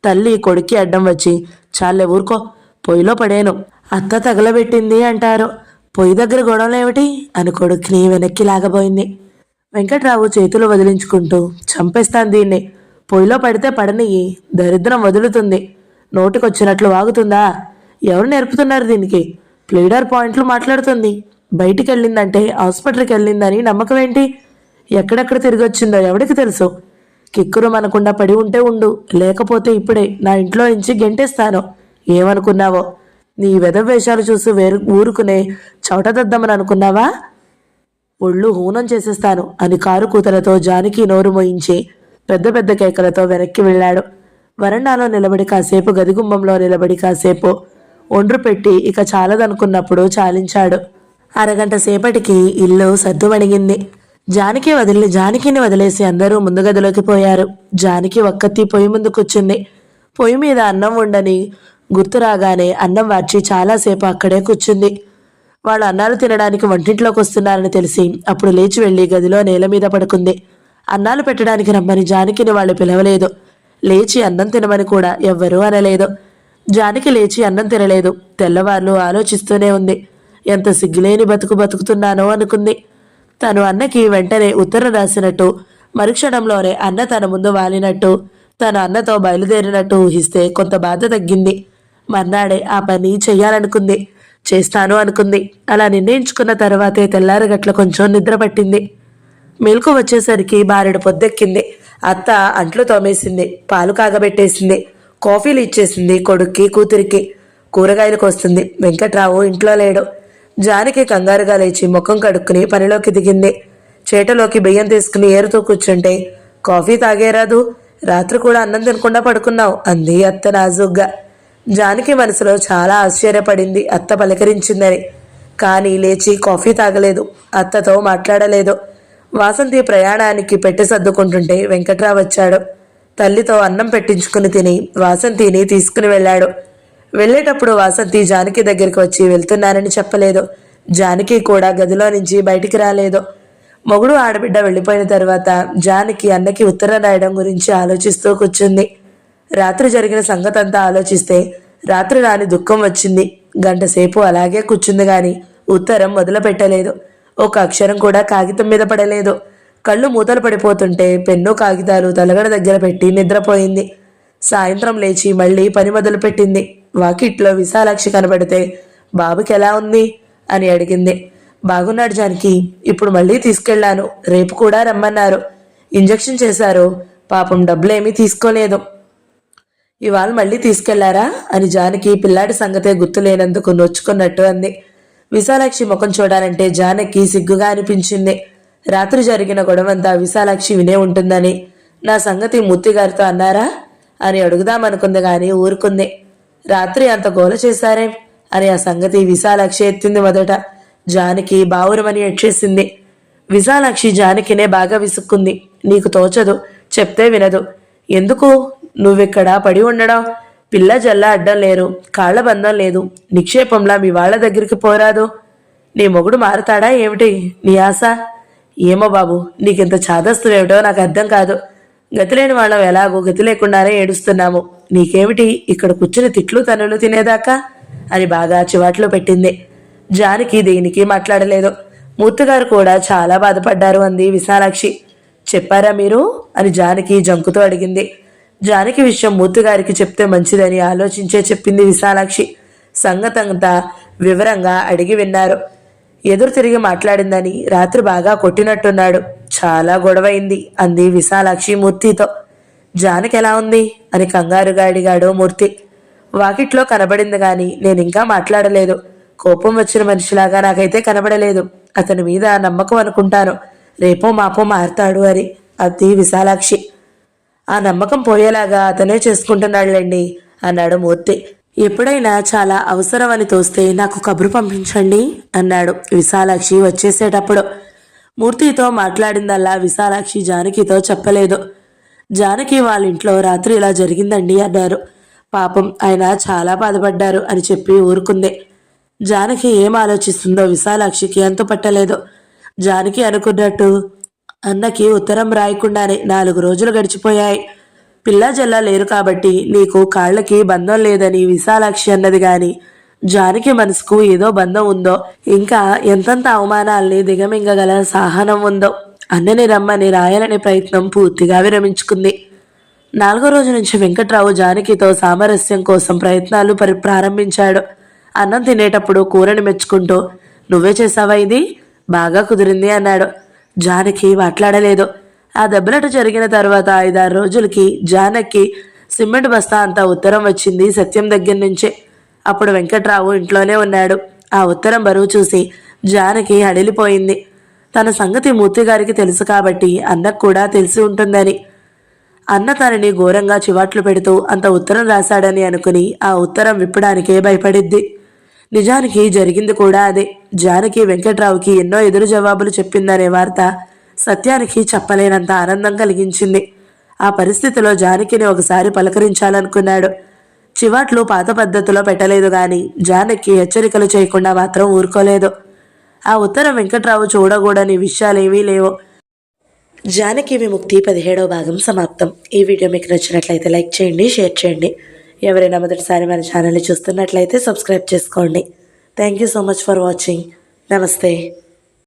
తల్లి కొడుక్కి అడ్డం వచ్చి, చాలే ఊరుకో, పొయ్యిలో పడేను, అత్త తగలబెట్టింది అంటారు. పొయ్యి దగ్గర గొడవలేమిటి అని కొడుక్ని వెనక్కి లాగబోయింది. వెంకట్రావు చేతులు వదిలించుకుంటూ, చంపేస్తాను దీన్ని, పొయ్యిలో పడితే పడనియ్యి, దరిద్రం వదులుతుంది, నోటికొచ్చినట్లు వాగుతుందా? ఎవరు నేర్పుతున్నారు దీనికి? ప్లీడర్ పాయింట్లు మాట్లాడుతుంది. బయటికి వెళ్ళిందంటే హాస్పిటల్కి వెళ్ళిందని నమ్మకం ఏంటి? ఎక్కడెక్కడ తిరిగి వచ్చిందో ఎవడికి తెలుసు? కిక్కురు మనకుండా పడి ఉంటే ఉండు, లేకపోతే ఇప్పుడే నా ఇంట్లో నుంచి గెంటేస్తాను. ఏమనుకున్నావో? నీ వెధవేషాలు చూసి ఊరుకునే చవటదద్దమని అనుకున్నావా? ఒళ్ళు హూనం చేసేస్తాను అని కారు కూతలతో జానకి నోరు మోయించి పెద్ద పెద్ద కేకలతో వెనక్కి వెళ్ళాడు. వరండాలో నిలబడి కాసేపు, గదిగుమ్మంలో నిలబడి కాసేపు ఒండ్రు పెట్టి ఇక చాలదనుకున్నప్పుడు చాలించాడు. అరగంట సేపటికి ఇల్లు సద్దుమణిగింది. జానకిని వదిలేసి అందరూ ముందు గదిలోకి పోయారు. జానకి ఒక్కతి పొయ్యి ముందు కూర్చుంది. పొయ్యి మీద అన్నం ఉండని గుర్తు రాగానే అన్నం వార్చి చాలాసేపు అక్కడే కూర్చుంది. వాళ్ళు అన్నాలు తినడానికి వంటింట్లోకి వస్తున్నారని తెలిసి అప్పుడు లేచి వెళ్ళి గదిలో నేల మీద పడుకుంది. అన్నాలు పెట్టడానికి రమ్మని జానకిని వాళ్ళు పిలవలేదు. లేచి అన్నం తినమని కూడా ఎవ్వరూ అనలేదు. జానకి లేచి అన్నం తినలేదు. తెల్లవార్లు ఆలోచిస్తూనే ఉంది. ఎంత సిగ్గులేని బతుకుతున్నానో అనుకుంది. తను అన్నకి వెంటనే ఉత్తరం రాసినట్టు, మరుక్షణంలోనే అన్న తన ముందు వాలినట్టు, తన అన్నతో బయలుదేరినట్టు ఊహిస్తే కొంత బాధ తగ్గింది. మర్నాడే ఆ పని చెయ్యాలనుకుంది. చేస్తాను అనుకుంది. అలా నిర్ణయించుకున్న తర్వాతే తెల్లారగట్ల కొంచెం నిద్ర పట్టింది. మెలకు వచ్చేసరికి బారెడు పొద్దెక్కింది. అత్త అంట్లు తోమేసింది, పాలు కాగబెట్టేసింది, కాఫీలు ఇచ్చేసింది కొడుక్కి కూతురికి. కూరగాయలకు వస్తుంది. వెంకట్రావు ఇంట్లో లేడు. జానకి కంగారుగా లేచి ముఖం కడుక్కుని పనిలోకి దిగింది. చేటలోకి బియ్యం తీసుకుని ఏరుతూ కూర్చుంటే, కాఫీ తాగేరాదు, రాత్రి కూడా అన్నం తినకుండా పడుకున్నావు అంది అత్త నాజుగ్గా. జానకి మనసులో చాలా ఆశ్చర్యపడింది అత్త పలకరించిందని. కానీ లేచి కాఫీ తాగలేదు, అత్తతో మాట్లాడలేదు. వాసంతి ప్రయాణానికి పెట్టి సర్దుకుంటుంటే వెంకట్రావు వచ్చాడు. తల్లితో అన్నం పెట్టించుకుని తిని వాసంతిని తీసుకుని వెళ్ళాడు. వెళ్ళేటప్పుడు వాసంతి జానకి దగ్గరికి వచ్చి వెళ్తున్నానని చెప్పలేదు. జానకి కూడా గదిలో నుంచి బయటికి రాలేదు. మొగుడు ఆడబిడ్డ వెళ్ళిపోయిన తర్వాత జానకి అన్నకి ఉత్తరం రాయడం గురించి ఆలోచిస్తూ కూర్చుంది. రాత్రి జరిగిన సంగతంతా ఆలోచిస్తే రాత్రి రాని దుఃఖం వచ్చింది. గంట సేపు అలాగే కూర్చుంది గాని ఉత్తరం మొదలు పెట్టలేదు. ఒక అక్షరం కూడా కాగితం మీద పడలేదు. కళ్ళు మూతలు పడిపోతుంటే పెన్ను కాగితాలు తలగడ దగ్గర పెట్టి నిద్రపోయింది. సాయంత్రం లేచి మళ్ళీ పని మొదలు పెట్టింది. వాకిట్లో విశాలాక్షి కనబడితే బాబుకి ఎలా ఉంది అని అడిగింది. బాగున్నాడు జానకి, ఇప్పుడు మళ్ళీ తీసుకెళ్లాను, రేపు కూడా రమ్మన్నారు, ఇంజెక్షన్ చేశారు, పాపం డబ్బులేమీ తీసుకోలేదు. ఇవాళ మళ్ళీ తీసుకెళ్లారా అని జానకి పిల్లాడి సంగతే గుర్తులేనందుకు నొచ్చుకున్నట్టు అంది. విశాలాక్షి ముఖం చూడాలంటే జానకి సిగ్గుగా అనిపించింది. రాత్రి జరిగిన గొడవంతా విశాలాక్షి వినే ఉంటుందని, నా సంగతి మూర్తిగారితో అన్నారా అని అడుగుదామనుకుంది గాని ఊరుకుంది. రాత్రి అంత గోల చేశారేం అని ఆ సంగతి విశాలాక్షి ఎత్తింది మొదట. జానకి బావురమని ఎడ్చేసింది. విశాలాక్షి జానకినే బాగా విసుక్కుంది. నీకు తోచదు, చెప్తే వినదు. ఎందుకు నువ్విక్కడ పడి ఉండడం? పిల్ల జల్ల అడ్డం లేరు, కాళ్ల బంధం లేదు, నిక్షేపంలా మీ వాళ్ల దగ్గరికి పోరాదు. నీ మొగుడు మారుతాడా ఏమిటి నీ ఆశ? ఏమో బాబు, నీకింత చాదస్తువేమిటో నాకు అర్థం కాదు. గతిలేని వాళ్ళం ఎలాగో గతి లేకుండానే ఏడుస్తున్నాము. నీకేమిటి ఇక్కడ కూర్చుని తిట్లు తనులు తినేదాకా అని బాగా చివాట్లు పెట్టింది. జానకి దేనికి మాట్లాడలేదు. మూర్తిగారు కూడా చాలా బాధపడ్డారు అంది విశాలాక్షి. చెప్పారా మీరు అని జానకి జంకుతో అడిగింది. జానకి విషయం మూర్తిగారికి చెప్తే మంచిదని ఆలోచించే చెప్పింది విశాలాక్షి. సంగతంతా వివరంగా అడిగి విన్నారు. ఎదురు తిరిగి మాట్లాడిందని రాత్రి బాగా కొట్టినట్టున్నాడు, చాలా గొడవైంది అంది విశాలాక్షి మూర్తితో. జానకి ఎలా ఉంది అని కంగారుగా అడిగాడు మూర్తి. వాకిట్లో కనబడింది గాని నేనింకా మాట్లాడలేదు. కోపం వచ్చిన మనిషిలాగా నాకైతే కనబడలేదు. అతని మీద నమ్మకం అనుకుంటాను, రేపో మాపో మారతాడు అని అంది విశాలాక్షి. ఆ నమ్మకం పోయేలాగా అతనే చేసుకుంటున్నాడులేండి అన్నాడు మూర్తి. ఎప్పుడైనా చాలా అవసరం అని తోస్తే నాకు కబురు పంపించండి అన్నాడు విశాలాక్షి వచ్చేసేటప్పుడు. మూర్తితో మాట్లాడిందల్లా విశాలాక్షి జానకితో చెప్పలేదు. జానకి వాళ్ళ ఇంట్లో రాత్రి ఇలా జరిగిందండి అన్నారు. పాపం ఆయన చాలా బాధపడ్డారు అని చెప్పి ఊరుకుంది. జానకి ఏం ఆలోచిస్తుందో విశాలాక్షికి అంతు పట్టలేదు. జానకి అనుకున్నట్టు అన్నకి ఉత్తరం రాయకుండానే 4 రోజులు గడిచిపోయాయి. పిల్లా జల్లా లేరు కాబట్టి నీకు కాళ్ళకి బంధం లేదని విశాలాక్షి అన్నది గాని జానకి మనసుకు ఏదో బంధం ఉందో, ఇంకా ఎంతంత అవమానాల్ని దిగమింగగల సహనం ఉందో అన్నని రమ్మని రాయాలనే ప్రయత్నం పూర్తిగా విరమించుకుంది. 4వ రోజు నుంచి వెంకట్రావు జానకితో సామరస్యం కోసం ప్రయత్నాలు ప్రారంభించాడు. అన్నం తినేటప్పుడు కూరని మెచ్చుకుంటూ నువ్వే చేసావా ఇది, బాగా కుదిరింది అన్నాడు. జానకి మాట్లాడలేదు. ఆ దెబ్బలట జరిగిన తర్వాత 5-6 రోజులకి జానకి సిమెంట్ బస్తా అంతా ఉత్తరం వచ్చింది సత్యం దగ్గర నుంచే. అప్పుడు వెంకట్రావు ఇంట్లోనే ఉన్నాడు. ఆ ఉత్తరం బరువు చూసి జానకి అడిలిపోయింది. తన సంగతి మూర్తిగారికి తెలుసు కాబట్టి అన్నకు కూడా తెలిసి ఉంటుందని. అన్న తనని ఘోరంగా చివాట్లు పెడుతూ అంత ఉత్తరం రాశాడని అనుకుని ఆ ఉత్తరం విప్పడానికే భయపడిద్ది. నిజానికి జరిగింది కూడా అదే. జానకి వెంకట్రావుకి ఎన్నో ఎదురు జవాబులు చెప్పిందనే వార్త సత్యానికి చెప్పలేనంత ఆనందం కలిగించింది. ఆ పరిస్థితిలో జానకిని ఒకసారి పలకరించాలనుకున్నాడు. చివాట్లు పాత పద్ధతిలో పెట్టలేదు గాని జానకి హెచ్చరికలు చేయకుండా మాత్రం ఊరుకోలేదు. ఆ ఉత్తరం వెంకట్రావు చూడకూడని విషయాలేమీ లేవు. జానకి విముక్తి 17వ భాగం సమాప్తం. ఈ వీడియో మీకు నచ్చినట్లయితే లైక్ చేయండి, షేర్ చేయండి. ఎవరైనా మొదటిసారి మన ఛానల్ని చూస్తున్నట్లయితే సబ్స్క్రైబ్ చేసుకోండి. Thank you so much for watching. నమస్తే.